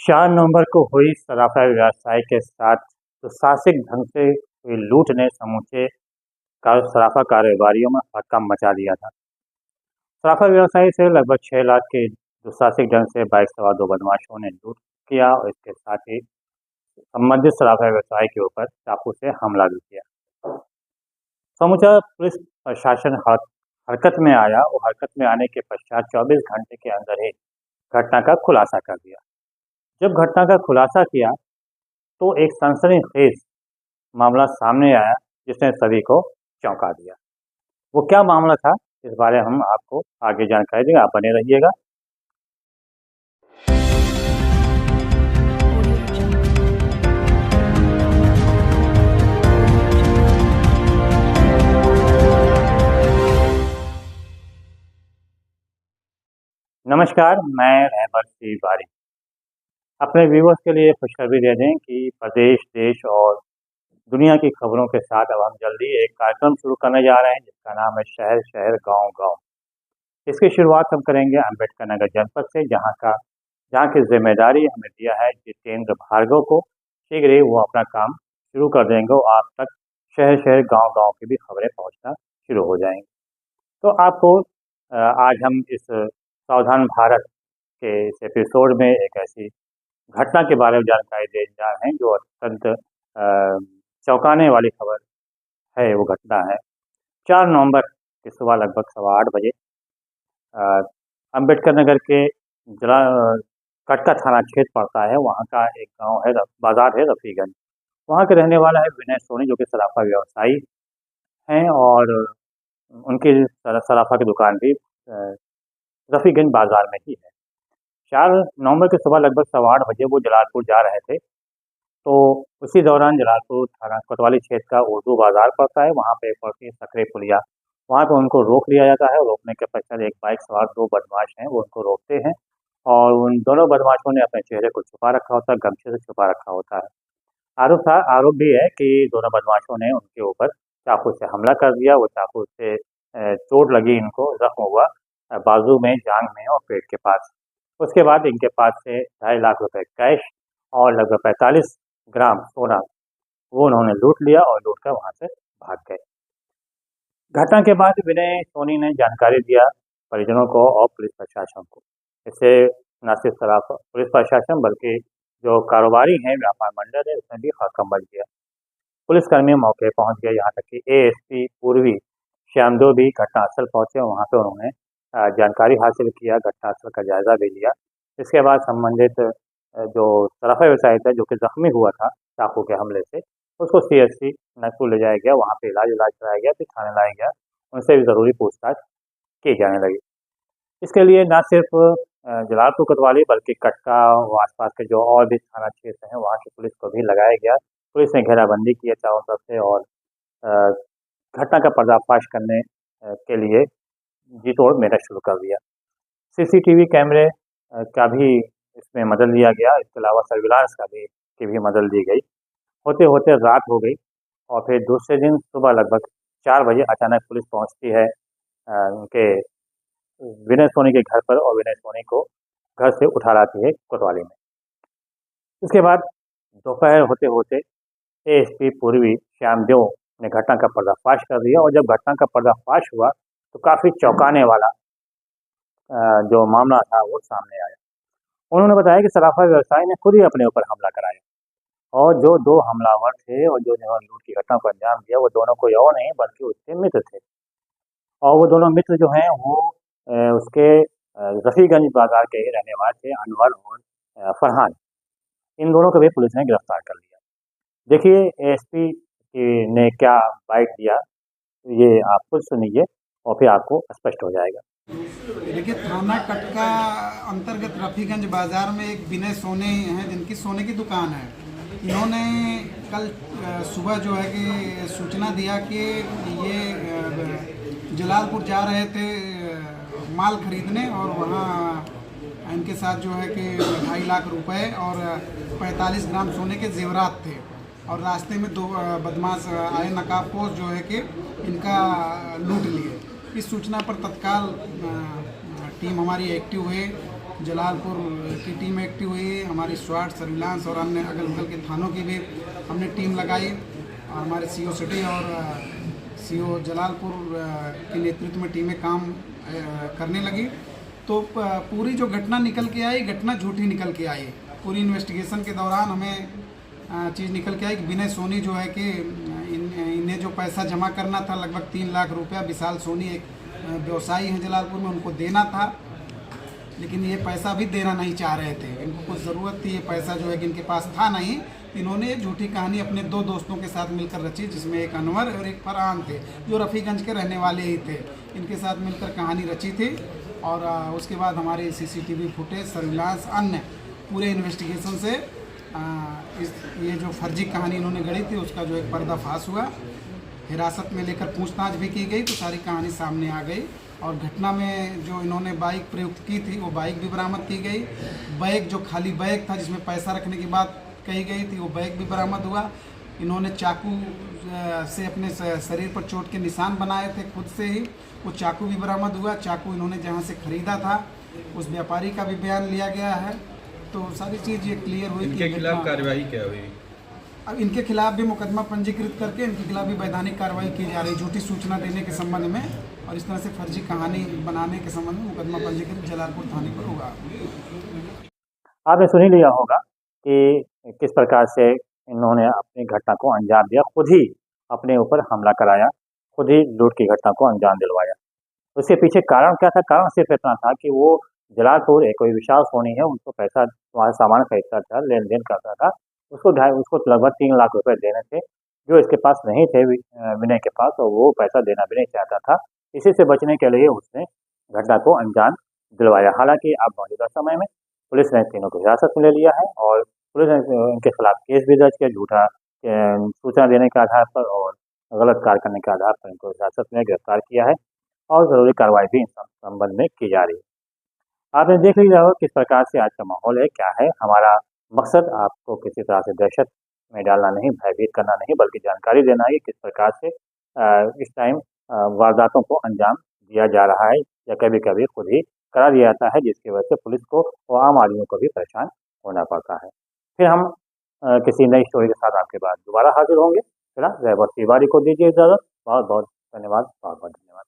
4 नवंबर को हुई सराफा व्यवसायी के साथ दुस्साहसिक ढंग से हुई लूट ने समूचे सराफा कारोबारियों में हड़कंप मचा दिया था। सराफा व्यवसायी से लगभग 6 लाख के दुस्साहसिक ढंग से बाइक सवार 2 बदमाशों ने लूट किया और इसके साथ ही संबंधित सराफा व्यवसायी के ऊपर चाकू से हमला भी किया। समूचा पुलिस प्रशासन हरकत में आया और हरकत में आने के पश्चात 24 घंटे के अंदर ही घटना का खुलासा कर दिया। जब घटना का खुलासा किया तो एक सनसनीखेज मामला सामने आया जिसने सभी को चौंका दिया। वो क्या मामला था, इस बारे हम आपको आगे जानकारी देंगे, आप बने रहिएगा। नमस्कार, मैं रहबर तिवारी। अपने व्यूअर्स के लिए खुशखबरी दे दें कि प्रदेश, देश और दुनिया की खबरों के साथ अब हम जल्दी एक कार्यक्रम शुरू करने जा रहे हैं जिसका नाम है शहर शहर गांव गांव। इसकी शुरुआत हम करेंगे अम्बेडकर नगर जनपद से, जहां की जिम्मेदारी हमें दिया है जितेंद्र भार्गव को। शीघ्र ही वो अपना काम शुरू कर देंगे और आप तक शहर शहर गांव गांव की भी खबरें पहुंचना शुरू हो जाएंगी। तो आपको आज हम इस सावधान भारत के इस एपिसोड में एक ऐसी घटना के बारे में जानकारी देने जा रहे हैं जो अत्यंत चौंकाने वाली खबर है। वो घटना है 4 नवंबर की सुबह लगभग 8:15 बजे अम्बेडकर नगर के जिला कटका थाना क्षेत्र पड़ता है। वहाँ का एक गांव है, बाजार है रफीगंज। वहाँ के रहने वाला है विनय सोनी, जो कि सराफा व्यवसायी हैं और उनकी सराफा की दुकान भी रफीगंज बाजार में ही है। 4 नवंबर की सुबह लगभग 8:15 बजे वो जलालपुर जा रहे थे। तो उसी दौरान जलालपुर थाना कोतवाली क्षेत्र का उर्दू बाजार पड़ता है, वहाँ पे पड़ती है सकरे पुलिया। वहाँ पे उनको रोक लिया जाता है। रोकने के पश्चात एक बाइक सवार 2 बदमाश हैं, वो उनको रोकते हैं और उन दोनों बदमाशों ने अपने चेहरे को छुपा रखा होता है, गमछे से छुपा रखा होता है। आरोप भी है कि दोनों बदमाशों ने उनके ऊपर चाकू से हमला कर दिया। वो चाकू से चोट लगी, इनको जख्म हुआ बाजू में, जांघ में और पेट के पास। उसके बाद इनके पास से 2.5 लाख रुपए कैश और लगभग 45 ग्राम सोना वो उन्होंने लूट लिया और लूट कर वहाँ से भाग गए। घटना के बाद विनय सोनी ने जानकारी दिया परिजनों को और पुलिस प्रशासन को। इससे न सिर्फ पुलिस प्रशासन बल्कि जो कारोबारी हैं, व्यापार मंडल है, उसमें भी हड़कंप मच गया। पुलिसकर्मी मौके पहुंच गए, यहाँ तक कि एएसपी पूर्वी श्यामदेव भी घटनास्थल पहुंचे। वहाँ पे उन्होंने जानकारी हासिल किया, घटनास्थल का जायजा भी लिया। इसके बाद संबंधित जो सराफा व्यवसायी था, जो कि जख्मी हुआ था चाकू के हमले से, उसको सीएचसी नक्सू ले जाया गया। वहाँ पे इलाज कराया गया, फिर थाने लाया गया। उनसे भी ज़रूरी पूछताछ की जाने लगी। इसके लिए न सिर्फ जलालपुर कोतवाली बल्कि कटका और आसपास के जो और भी थाना क्षेत्र हैं, वहाँ की पुलिस को भी लगाया गया। पुलिस ने घेराबंदी की है चारों तरफ से और घटना का पर्दाफाश करने के लिए जी तोड़ मेहनत शुरू कर दिया। सीसीटीवी कैमरे का भी इसमें मदद लिया गया। इसके अलावा सर्विलांस की भी मदद ली गई। होते होते रात हो गई और फिर दूसरे दिन सुबह लगभग 4 बजे अचानक पुलिस पहुंचती है उनके विनय सोनी के घर पर और विनय सोनी को घर से उठा लाती है कोतवाली में। उसके बाद दोपहर होते होते एएसपी पूर्वी श्यामदेव ने घटना का पर्दाफाश कर दिया और जब घटना का पर्दाफाश हुआ तो काफ़ी चौंकाने वाला जो मामला था वो सामने आया। उन्होंने बताया कि सराफा व्यवसायी ने खुद ही अपने ऊपर हमला कराया और जो 2 हमलावर थे और जो जिन्होंने लूट की घटना को अंजाम दिया, वो दोनों कोई और नहीं बल्कि उसके मित्र थे। और वो दोनों मित्र जो हैं वो उसके रफीगंज बाजार के ही रहने वाले थे, अनवर और फरहान। इन दोनों को भी पुलिस ने गिरफ्तार कर लिया। देखिए एएसपी ने क्या बाइट दिया, ये आप खुद सुनिए और फिर आपको स्पष्ट हो जाएगा। देखिए, थाना कटका अंतर्गत रफीगंज बाजार में एक विनय सोने हैं जिनकी सोने की दुकान है। इन्होंने कल सुबह जो है कि सूचना दिया कि ये जलालपुर जा रहे थे माल खरीदने और वहाँ इनके साथ जो है कि 2.5 लाख रुपए और 45 ग्राम सोने के जेवरात थे और रास्ते में 2 बदमाश आए नकाबपोश जो है कि इनका लूट लिए। इस सूचना पर तत्काल टीम हमारी एक्टिव हुई जलालपुर की टीम एक्टिव हुई, हमारी स्वाट, सर्विलांस और अन्य अगल बगल के थानों की भी हमने टीम लगाई। और हमारे सीओ सिटी और सीओ जलालपुर के नेतृत्व में टीमें काम करने लगी। तो पूरी जो घटना निकल के आई, घटना झूठी निकल के आई। पूरी इन्वेस्टिगेशन के दौरान हमें चीज़ निकल के आई कि विनय सोनी जो है कि इन्हें जो पैसा जमा करना था लगभग 3 लाख रुपया, विशाल सोनी एक व्यवसायी हैं जलालपुर में, उनको देना था, लेकिन ये पैसा भी देना नहीं चाह रहे थे। इनको कुछ ज़रूरत थी, ये पैसा जो है कि इनके पास था नहीं। इन्होंने ये झूठी कहानी अपने 2 दोस्तों के साथ मिलकर रची, जिसमें एक अनवर और एक फरहान थे, जो रफ़ीगंज के रहने वाले ही थे। इनके साथ मिलकर कहानी रची थी और उसके बाद हमारे सीसीटीवी फुटेज, सर्विलांस, अन्य पूरे इन्वेस्टिगेशन से ये जो फर्जी कहानी इन्होंने गढ़ी थी उसका जो एक पर्दाफाश हुआ। हिरासत में लेकर पूछताछ भी की गई तो सारी कहानी सामने आ गई। और घटना में जो इन्होंने बाइक प्रयुक्त की थी वो बाइक भी बरामद की गई। बैग जो खाली बैग था जिसमें पैसा रखने की बात कही गई थी वो बैग भी बरामद हुआ। इन्होंने चाकू से अपने शरीर पर चोट के निशान बनाए थे खुद से ही, वो चाकू भी बरामद हुआ। चाकू इन्होंने जहाँ से ख़रीदा था उस व्यापारी का भी बयान लिया गया है। तो सारी चीज़ ये क्लियर हुई। इनके खिलाफ कार्रवाई क्या हुई? अब इनके खिलाफ भी मुकदमा पंजीकृत करके इनके खिलाफ भी वैधानिक कार्रवाई की जा रही, झूठी सूचना देने के संबंध में और इस तरह से फर्जी कहानी बनाने के संबंध में मुकदमा पंजीकृत जलालपुर थाने पर होगा। आपने सुन ही लिया होगा कि किस प्रकार से इन्होंने अपनी घटना को अंजाम दिया, खुद ही अपने ऊपर हमला कराया, खुद ही लूट की घटना को अंजाम दिलवाया। उसके पीछे कारण क्या था? कारण सिर्फ इतना था कि वो जलालपुर कोई विशाल सोनी है, उनको पैसा वहाँ सामान खरीदता था, लेन देन करता था, उसको लगभग 3 लाख रुपए देने थे जो इसके पास नहीं थे विनय के पास, और वो पैसा देना भी नहीं चाहता था। इसी से बचने के लिए उसने घटना को अंजाम दिलवाया। हालांकि अब मौजूदा समय में पुलिस ने तीनों को हिरासत में ले लिया है और पुलिस ने उनके खिलाफ केस भी दर्ज किया, झूठा सूचना देने के आधार पर और गलत कार्य करने के आधार पर इनको हिरासत में गिरफ्तार किया है और ज़रूरी कार्रवाई भी इस संबंध में की जा रही है। आपने देख लिया होगा किस प्रकार से आज का माहौल है, क्या है। हमारा मकसद आपको किसी तरह से दहशत में डालना नहीं, भयभीत करना नहीं, बल्कि जानकारी देना है कि किस प्रकार से इस टाइम वारदातों को अंजाम दिया जा रहा है या कभी कभी खुद ही करा दिया जाता है, जिसकी वजह से पुलिस को और आम आदमियों को भी परेशान होना पड़ता है। फिर हम किसी नई स्टोरी के साथ आपके बाद दोबारा हाजिर होंगे। फिलहाल रहबर तिवारी को दीजिए इजाज़त। बहुत बहुत धन्यवाद, बहुत बहुत धन्यवाद।